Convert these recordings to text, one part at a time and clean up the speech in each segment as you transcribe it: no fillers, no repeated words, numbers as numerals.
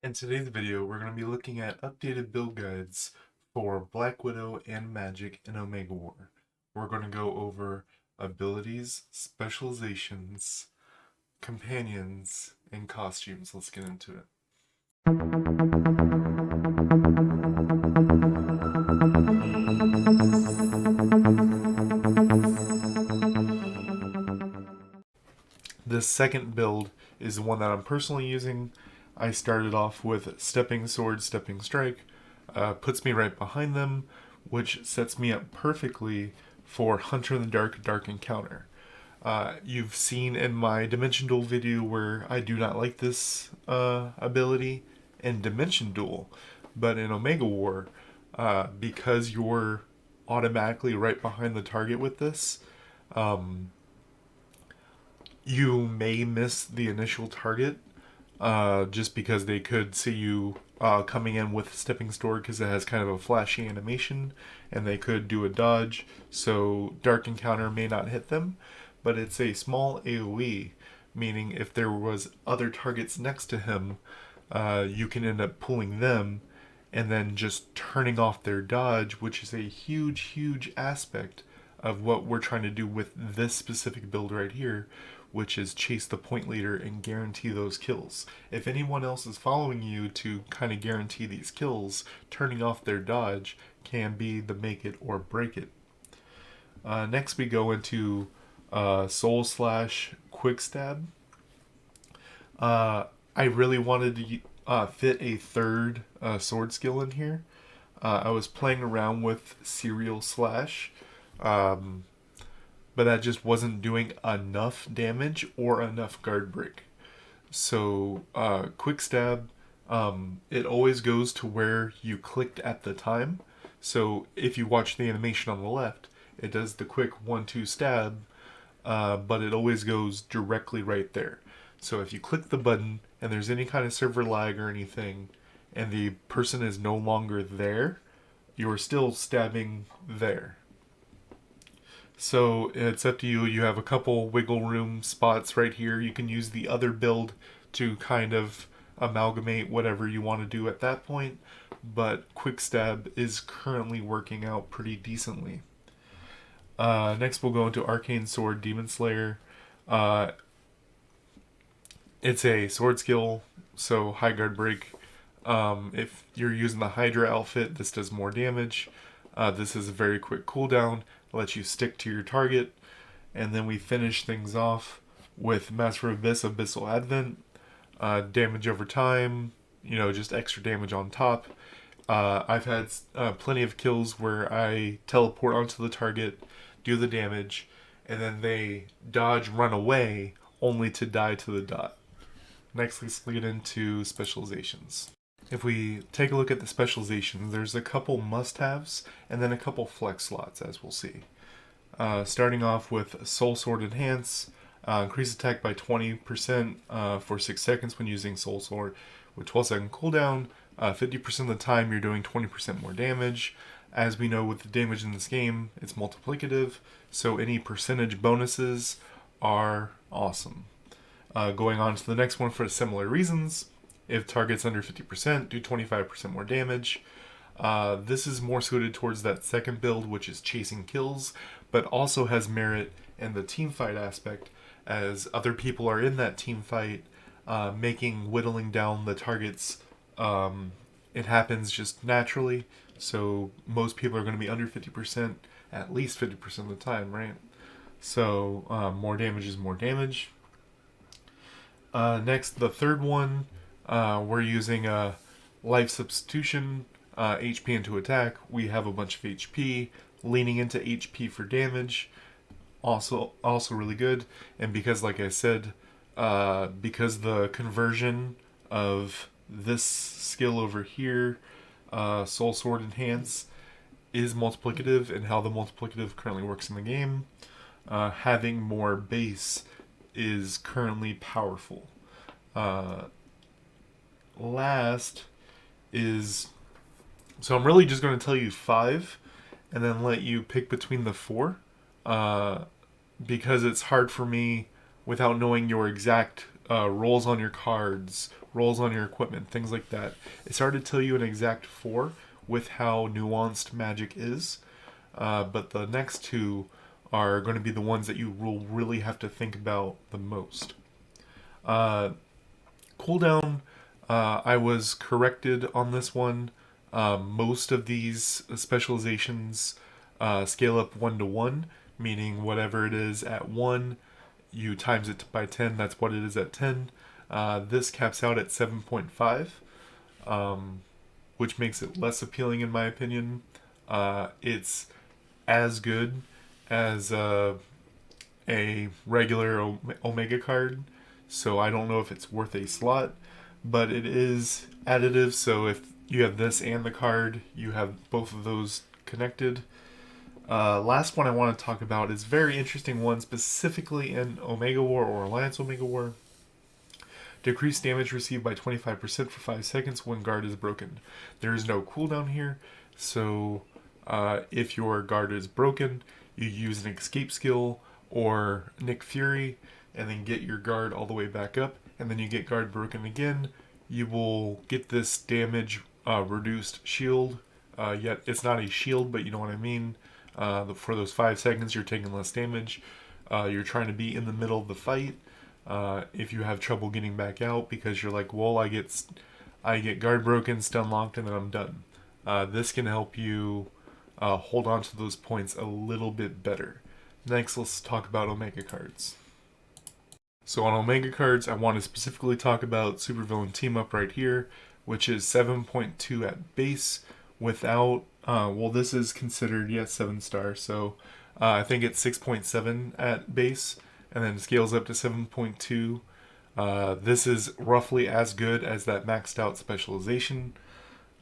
In today's video, we're going to be looking at updated build guides for Black Widow and Magik in Omega War. We're going to go over abilities, specializations, companions, and costumes. Let's get into it. This second build is the one that I'm personally using. I started off with Stepping Sword, Stepping Strike, puts me right behind them, which sets me up perfectly for Hunter in the Dark, Dark Encounter. You've seen in my Dimension Duel video where I do not like this ability in Dimension Duel, but in Omega War, because you're automatically right behind the target with this, you may miss the initial target just because they could see you coming in with Stepping Sword because it has kind of a flashy animation and they could do a dodge, so Dark Encounter may not hit them, but it's a small AoE, meaning if there was other targets next to him, you can end up pulling them and then just turning off their dodge, which is a huge aspect of what we're trying to do with this specific build right here, which is chase the point leader and guarantee those kills. If anyone else is following you to kind of guarantee these kills, turning off their dodge can be the make it or break it. Next we go into Soul Slash Quick Stab. I really wanted to fit a third sword skill in here. I was playing around with Serial Slash, but that just wasn't doing enough damage or enough guard break. So Quick Stab, it always goes to where you clicked at the time. So if you watch the animation on the left, it does the quick 1-2 stab, but it always goes directly right there. So if you click the button and there's any kind of server lag or anything, and the person is no longer there, you're still stabbing there. So it's up to you. You have a couple wiggle room spots right here. You can use the other build to kind of amalgamate whatever you want to do at that point, but Quick Stab is currently working out pretty decently. Next we'll go into Arcane Sword Demon Slayer. It's a sword skill, so high guard break. If you're using the Hydra outfit, this does more damage. This is a very quick cooldown, lets you stick to your target, and then we finish things off with Master of Abyss, Abyssal Advent. Damage over time, just extra damage on top. I've had plenty of kills where I teleport onto the target, do the damage, and then they dodge, run away, only to die to the dot. Next, let's get into specializations. If we take a look at the specializations, there's a couple must-haves and then a couple flex slots, as we'll see. Starting off with Soul Sword Enhance, increase attack by 20% for 6 seconds when using Soul Sword with 12-second cooldown. 50% of the time you're doing 20% more damage. As we know with the damage in this game, it's multiplicative, so any percentage bonuses are awesome. Going on to the next one for similar reasons. If target's under 50%, do 25% more damage. This is more suited towards that second build, which is chasing kills, but also has merit in the team fight aspect, as other people are in that team fight, making whittling down the targets. It happens just naturally, so most people are going to be under 50%, at least 50% of the time, right? So more damage is more damage. Next, the third one, we're using a life substitution, HP into attack. We have a bunch of HP, leaning into HP for damage. Also really good. And because, like I said, because the conversion of this skill over here, Soul Sword Enhance, is multiplicative, and how the multiplicative currently works in the game, having more base is currently powerful. Last is, so I'm really just going to tell you 5 and then let you pick between the 4, because it's hard for me without knowing your exact rolls on your cards rolls on your equipment, things like that. It's hard to tell you an exact 4 with how nuanced Magik is, but the next two are going to be the ones that you will really have to think about the most. Uh, Cooldown, I was corrected on this one. Most of these specializations scale up 1 to 1, meaning whatever it is at 1, you times it by 10, that's what it is at 10. This caps out at 7.5, which makes it less appealing in my opinion. It's as good as a regular Omega card, so I don't know if it's worth a slot, but it is additive, so if you have this and the card, you have both of those connected. Last one I want to talk about is a very interesting one, specifically in Omega War or Alliance Omega War. Decrease damage received by 25% for 5 seconds when guard is broken. There is no cooldown here, so if your guard is broken, you use an escape skill or Nick Fury, and then get your guard all the way back up, and then you get guard broken again. You will get this damage reduced shield. Yet it's not a shield, but you know what I mean. For those 5 seconds, you're taking less damage. You're trying to be in the middle of the fight. If you have trouble getting back out because you're like, well, I get guard broken, stun locked, and then I'm done. This can help you hold on to those points a little bit better. Next, let's talk about Omega cards. So on Omega cards, I want to specifically talk about Supervillain Team Up right here, which is 7.2 at base without, well, this is considered, yes, 7 star, so I think it's 6.7 at base, and then scales up to 7.2. This is roughly as good as that maxed out specialization.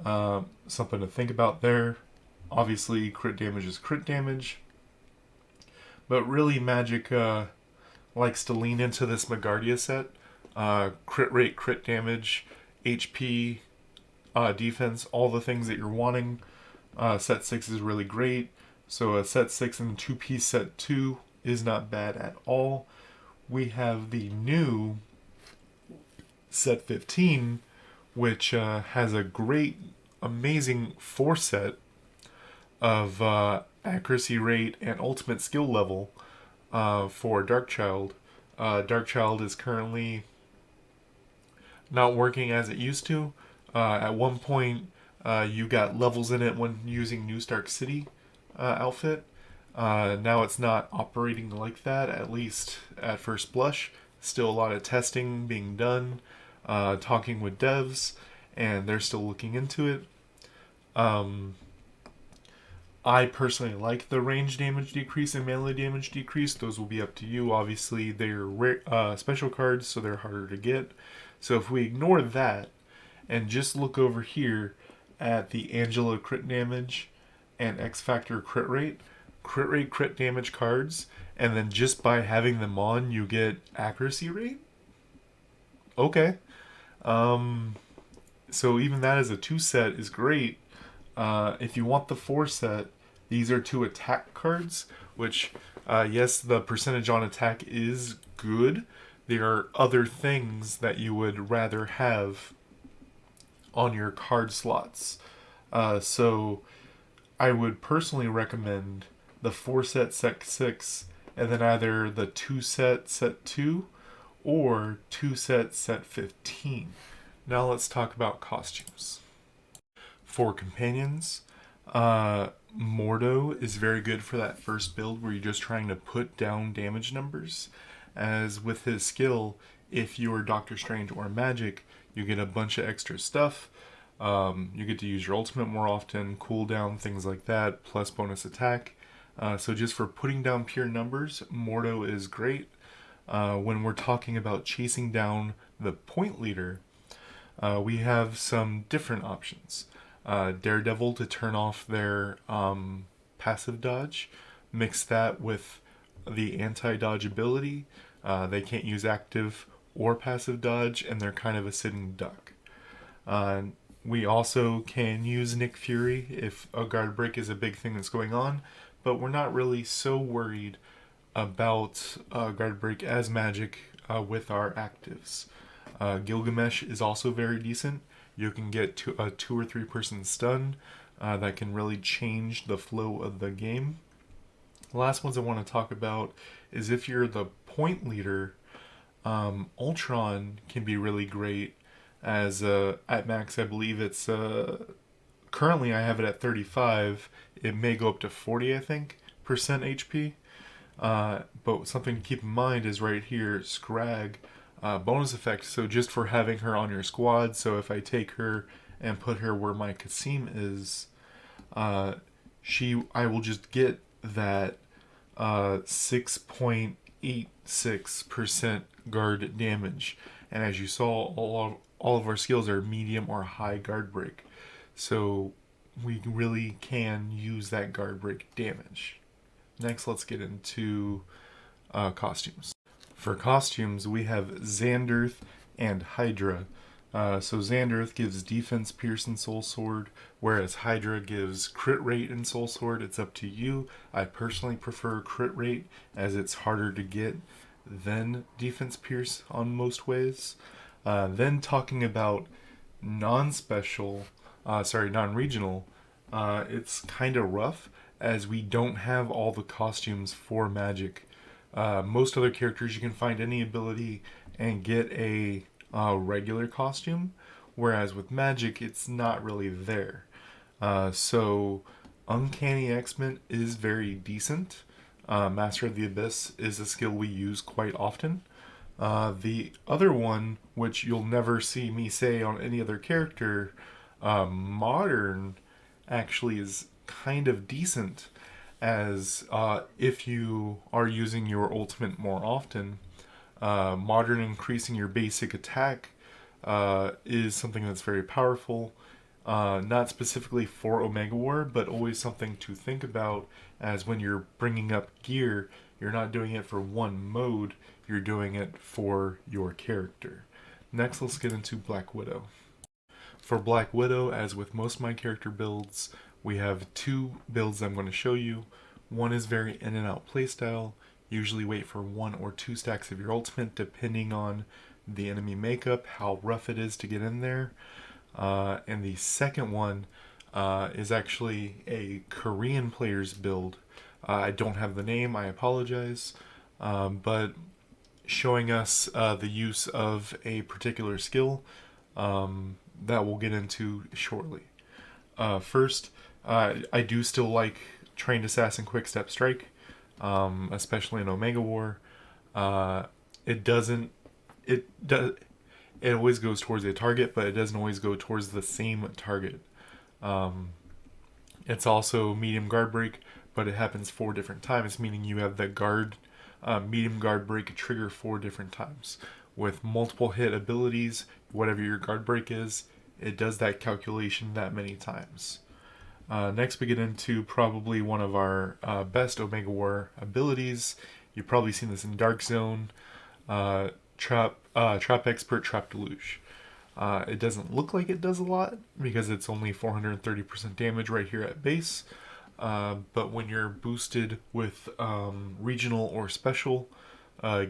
Something to think about there. Obviously, crit damage is crit damage. But really, Magik likes to lean into this Magardia set. Crit rate, crit damage, HP, defense, all the things that you're wanting. Set 6 is really great. So a set 6 and 2-piece set 2 is not bad at all. We have the new set 15, which has a great, amazing 4 set of accuracy rate and ultimate skill level for Darkchild. Darkchild is currently not working as it used to. At one point, you got levels in it when using New Stark City outfit. Now it's not operating like that, at least at first blush. Still a lot of testing being done, talking with devs, and they're still looking into it. I personally like the range damage decrease and melee damage decrease. Those will be up to you. Obviously, they're rare, special cards, so they're harder to get. So if we ignore that and just look over here at the Angela crit damage and X Factor crit rate, crit damage cards, and then just by having them on, you get accuracy rate? Okay. So even that as a 2 set is great. If you want the 4 set, these are 2 attack cards, which, yes, the percentage on attack is good. There are other things that you would rather have on your card slots. So I would personally recommend the 4 set, set 6, and then either the 2 set, set 2, or 2 set, set 15. Now let's talk about costumes. For companions, Mordo is very good for that first build where you're just trying to put down damage numbers. As with his skill, if you're Doctor Strange or Magik, you get a bunch of extra stuff. You get to use your ultimate more often, cooldown, things like that, plus bonus attack. So just for putting down pure numbers, Mordo is great. When we're talking about chasing down the point leader, we have some different options. Daredevil to turn off their passive dodge. Mix that with the anti-dodge ability. They can't use active or passive dodge, and they're kind of a sitting duck. We also can use Nick Fury if a guard break is a big thing that's going on, but we're not really so worried about guard break as Magik with our actives. Gilgamesh is also very decent. You can get to a 2 or 3 person stun that can really change the flow of the game. The last ones I want to talk about is if you're the point leader, Ultron can be really great as at max. I believe it's currently I have it at 35. It may go up to 40, I think, percent HP. But something to keep in mind is right here, Scrag bonus effect. So just for having her on your squad, so if I take her and put her where my Kasim is, I will just get that 6.86% guard damage. And as you saw, all of our skills are medium or high guard break. So we really can use that guard break damage. Next, let's get into costumes. For costumes, we have Xanderth and Hydra. So Xanderth gives defense, pierce, and soul sword, whereas Hydra gives crit rate and soul sword. It's up to you. I personally prefer crit rate as it's harder to get than defense, pierce on most ways. Then talking about non-special, non-regional, it's kind of rough as we don't have all the costumes for Magik. Most other characters you can find any ability and get a regular costume, whereas with Magik it's not really there. So Uncanny X-Men is very decent. Master of the Abyss is a skill we use quite often. The other one, which you'll never see me say on any other character, Modern, actually is kind of decent as if you are using your ultimate more often. Modern increasing your basic attack is something that's very powerful. Not specifically for Omega War, but always something to think about as when you're bringing up gear, you're not doing it for one mode, you're doing it for your character. Next, let's get into Black Widow. For Black Widow, as with most of my character builds, we have 2 builds I'm going to show you. One is very in and out playstyle. Usually wait for 1 or 2 stacks of your ultimate depending on the enemy makeup, how rough it is to get in there. And the second one is actually a Korean player's build. I don't have the name, I apologize. But showing us the use of a particular skill that we'll get into shortly. First, I do still like Trained Assassin Quick Step Strike, especially in Omega War. It doesn't. It always goes towards a target, but it doesn't always go towards the same target. It's also medium guard break, but it happens 4 different times, meaning you have the medium guard break trigger 4 different times. With multiple hit abilities, whatever your guard break is, it does that calculation that many times. Next, we get into probably one of our best Omega War abilities. You've probably seen this in Dark Zone. Trap Expert, Trap Deluge. It doesn't look like it does a lot because it's only 430% damage right here at base. But when you're boosted with regional or special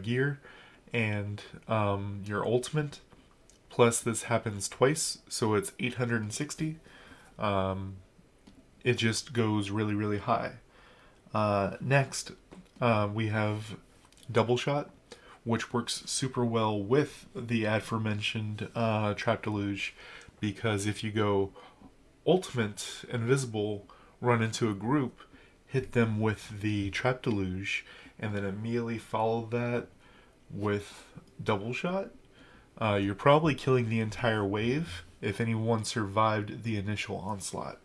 gear and your ultimate, plus this happens twice, so it's 860. It just goes really, really high. Next, we have Double Shot, which works super well with the aforementioned Trap Deluge, because if you go Ultimate Invisible, run into a group, hit them with the Trap Deluge, and then immediately follow that with Double Shot, you're probably killing the entire wave if anyone survived the initial onslaught.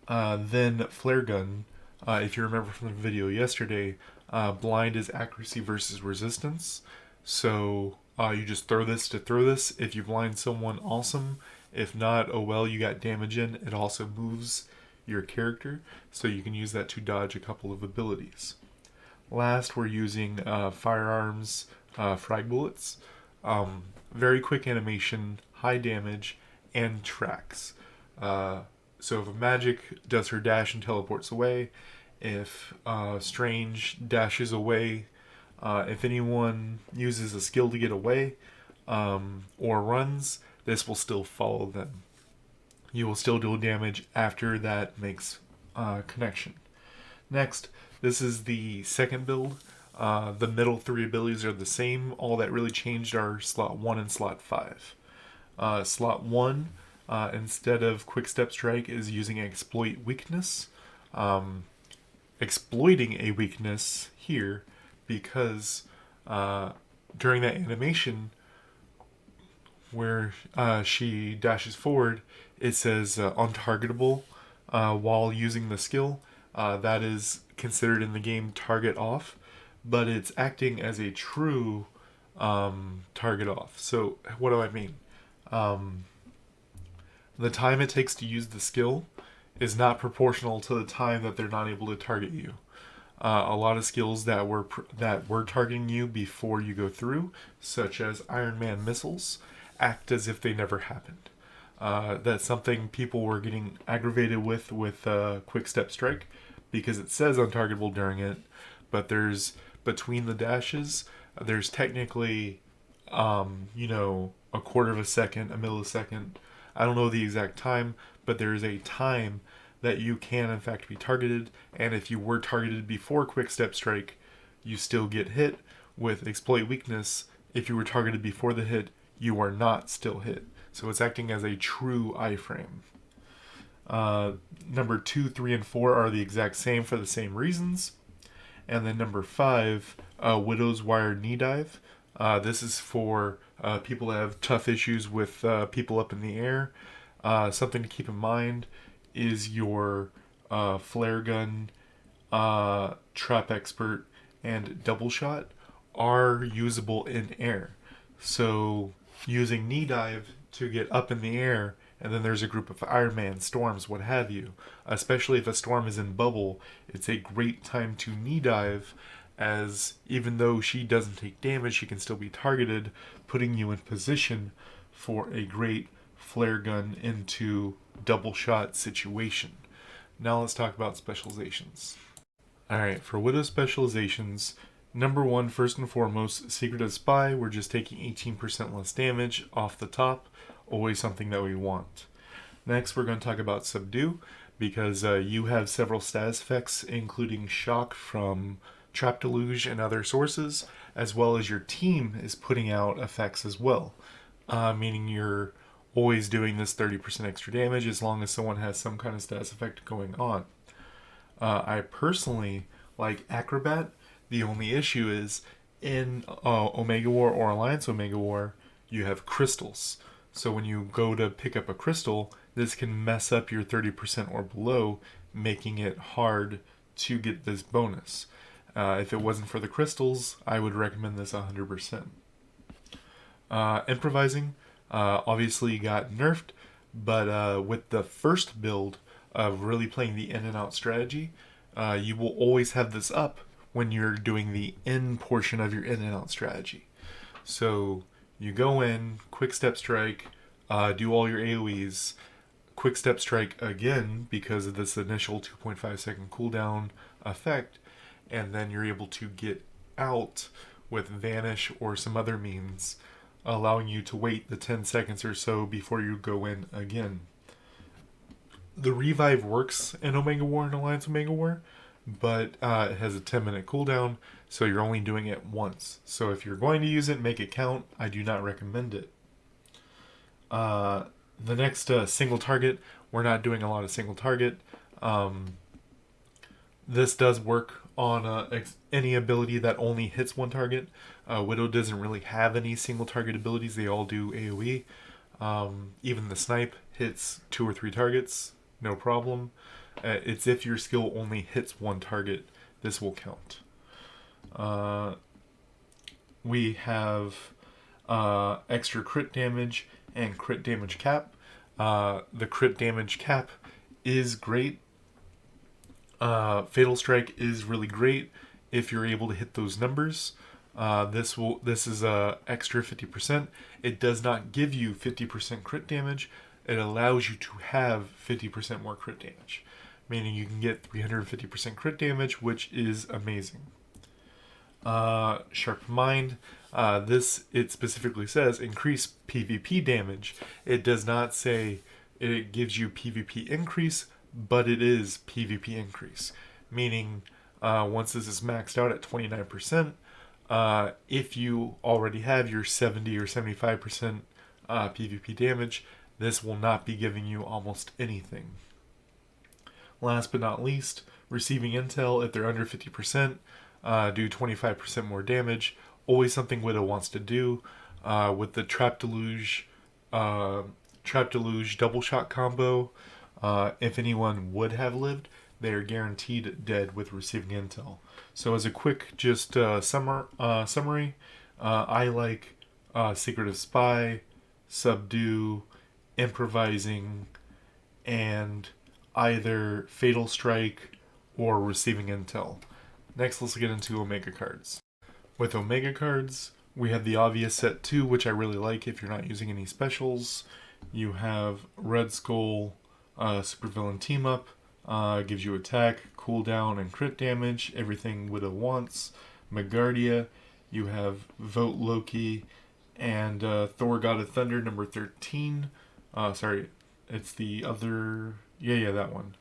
Then Flare Gun, if you remember from the video yesterday, blind is accuracy versus resistance. So you just throw this to throw this. If you blind someone, awesome. If not, oh well, you got damage in. It also moves your character, so you can use that to dodge a couple of abilities. Last, we're using firearms, frag bullets. Very quick animation, high damage, and tracks. So if a Magik does her dash and teleports away, if Strange dashes away, if anyone uses a skill to get away, or runs, this will still follow them. You will still deal damage after that makes connection. Next, this is the second build. The middle three abilities are the same. All that really changed are slot 1 and slot 5. Slot 1, instead of Quick Step Strike, is using Exploit Weakness. Exploiting a weakness here because during that animation where she dashes forward, it says untargetable while using the skill. That is considered in the game target off, but it's acting as a true target off. So what do I mean? The time it takes to use the skill is not proportional to the time that they're not able to target you. A lot of skills that were targeting you before you go through, such as Iron Man missiles, act as if they never happened. That's something people were getting aggravated with Quick Step Strike because it says untargetable during it, but there's between the dashes, there's technically, a quarter of a second, a millisecond. I don't know the exact time, but there is a time that you can in fact be targeted, and if you were targeted before Quick Step Strike, you still get hit. With Exploit Weakness, if you were targeted before the hit, you are not still hit. So it's acting as a true iframe. Number 2, 3, and 4 are the exact same for the same reasons. And then number 5, Widow's Wire Knee Dive. This is for people that have tough issues with people up in the air. Something to keep in mind is your flare gun, trap expert, and double shot are usable in air. So using knee dive to get up in the air, and then there's a group of Iron Man, storms, what have you. Especially if a storm is in bubble, it's a great time to knee dive, as even though she doesn't take damage, she can still be targeted, putting you in position for a great flare gun into double shot situation. Now let's talk about specializations. Alright, for Widow specializations, number 1, first and foremost, Secret of Spy. We're just taking 18% less damage off the top. Always something that we want. Next, we're going to talk about Subdue, because you have several status effects, including shock from Trap Deluge and other sources, as well as your team is putting out effects as well. Meaning you're always doing this 30% extra damage as long as someone has some kind of status effect going on. I personally like Acrobat. The only issue is in Omega War or Alliance Omega War, you have crystals. So when you go to pick up a crystal, this can mess up your 30% or below, making it hard to get this bonus. If it wasn't for the crystals, I would recommend this 100%. Improvising obviously got nerfed, but with the first build of really playing the in and out strategy, you will always have this up when you're doing the in portion of your in and out strategy. So you go in, Quick Step Strike, do all your AoEs, Quick Step Strike again because of this initial 2.5 second cooldown effect, and then you're able to get out with Vanish or some other means, allowing you to wait the 10 seconds or so before you go in again. The revive works in Omega War and Alliance Omega War, but it has a 10-minute cooldown, so you're only doing it once. So if you're going to use it, make it count. I do not recommend it. The next single target, we're not doing a lot of single target. This does work on any ability that only hits one target. Widow doesn't really have any single target abilities. They all do AoE. Even the snipe hits 2 or 3 targets, no problem. It's if your skill only hits one target, this will count. We have extra crit damage and crit damage cap. The crit damage cap is great. Fatal Strike is really great if you're able to hit those numbers. This is extra 50%. It does not give you 50% crit damage. It allows you to have 50% more crit damage, meaning you can get 350% crit damage, which is amazing. Sharp Mind. It specifically says increase PvP damage. It does not say it gives you PvP increase, but it is PvP increase. Meaning, once this is maxed out at 29%, if you already have your 70 or 75% PvP damage, this will not be giving you almost anything. Last but not least, receiving intel if they're under 50%, do 25% more damage. Always something Widow wants to do. With the Trap Deluge double shot combo, if anyone would have lived, they are guaranteed dead with receiving intel. So as a quick summary, I like Secretive Spy, Subdue, Improvising, and either Fatal Strike or Receiving Intel. Next, let's get into Omega cards. With Omega cards, we have the obvious set 2, which I really like if you're not using any specials. You have Red Skull, Supervillain Team Up, gives you attack, cooldown, and crit damage, everything Widow wants. Magardia, you have Vote Loki, and Thor God of Thunder number 13. Sorry, it's the other... Yeah, that one.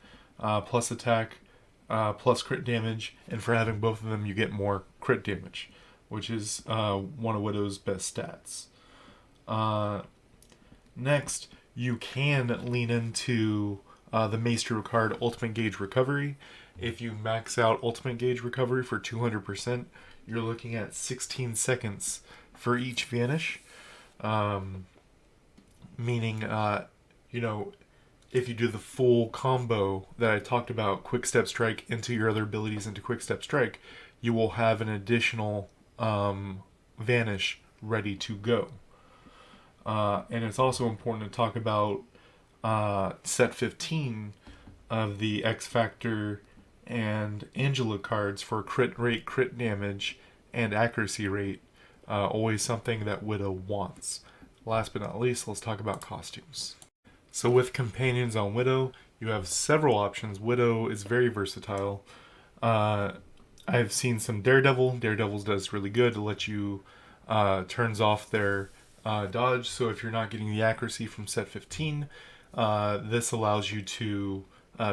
Plus attack, plus crit damage, and for having both of them you get more crit damage, which is one of Widow's best stats. Next, you can lean into the Maestro card Ultimate Gauge Recovery. If you max out Ultimate Gauge Recovery for 200%, you're looking at 16 seconds for each vanish. Meaning, if you do the full combo that I talked about, Quick Step Strike into your other abilities into Quick Step Strike, you will have an additional vanish ready to go. And it's also important to talk about set 15 of the X Factor and Angela cards for crit rate, crit damage, and accuracy rate. Always something that Widow wants. Last but not least, let's talk about costumes. So with companions on Widow, you have several options. Widow is very versatile. I've seen some Daredevil. Daredevil's does really good to let you turns off their dodge. So if you're not getting the accuracy from set 15, this allows you to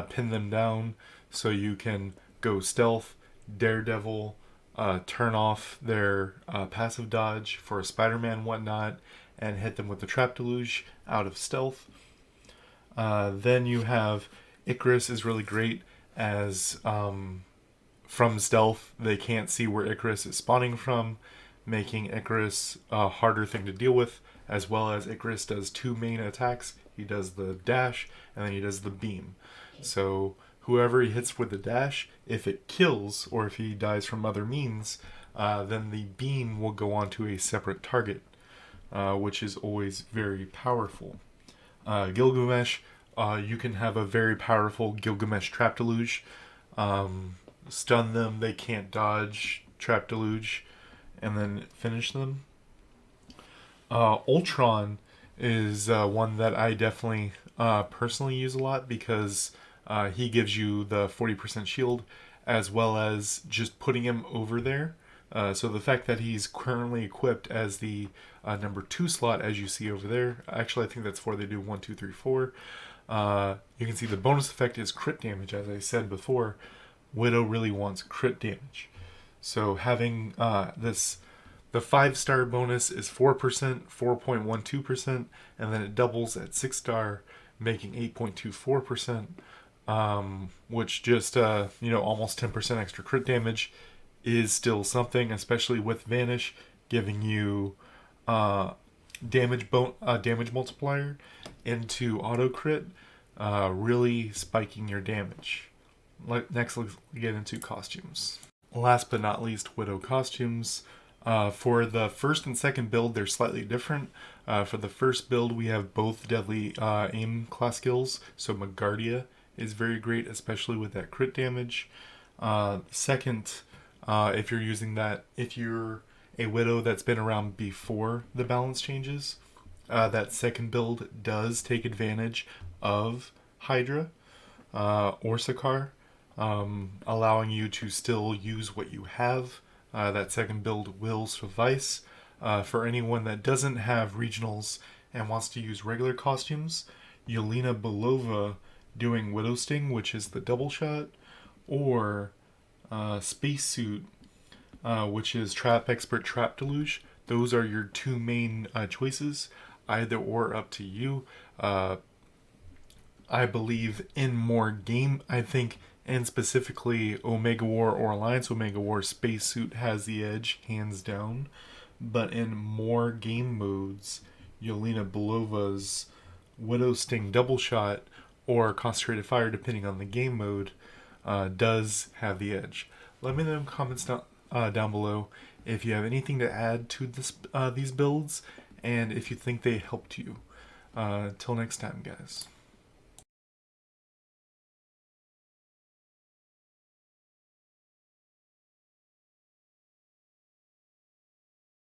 pin them down so you can go stealth, Daredevil, turn off their passive dodge for a Spider-Man whatnot, and hit them with the Trap Deluge out of stealth. Then you have Icarus is really great as from stealth they can't see where Icarus is spawning from, making Icarus a harder thing to deal with, as well as Icarus does 2 main attacks. He does the dash and then he does the beam. So whoever he hits with the dash, if it kills or if he dies from other means, then the beam will go onto a separate target, which is always very powerful. Gilgamesh, you can have a very powerful Gilgamesh Trap Deluge. Stun them, they can't dodge Trap Deluge, and then finish them. Ultron is one that I definitely personally use a lot because he gives you the 40% shield as well as just putting him over there. So the fact that he's currently equipped as the number 2 slot, as you see over there. Actually, I think that's 4. They do 1, 2, 3, 4. You can see the bonus effect is crit damage. As I said before, Widow really wants crit damage. So having the 5-star bonus is 4%, 4.12%, and then it doubles at 6-star, making 8.24%, which just, almost 10% extra crit damage is still something, especially with Vanish, giving you damage multiplier into auto crit, really spiking your damage. Next, let's get into costumes. Last but not least, Widow costumes. For the first and second build, they're slightly different. For the first build, we have both deadly aim class skills, so Magardia is very great, especially with that crit damage. Second, if you're using that, if you're a Widow that's been around before the balance changes, that second build does take advantage of Hydra or Sakaar, allowing you to still use what you have. That second build will suffice. For anyone that doesn't have regionals and wants to use regular costumes, Yelena Belova doing Widow Sting, which is the double shot, or Spacesuit, which is Trap Expert Trap Deluge. Those are your two main choices, either or up to you. I believe in more game, I think, and specifically Omega War or Alliance Omega War, Spacesuit has the edge, hands down. But in more game modes, Yelena Belova's Widow Sting double shot or Concentrated Fire, depending on the game mode, does have the edge. Let me know in the comments down below if you have anything to add to these builds and if you think they helped you. Till next time, guys.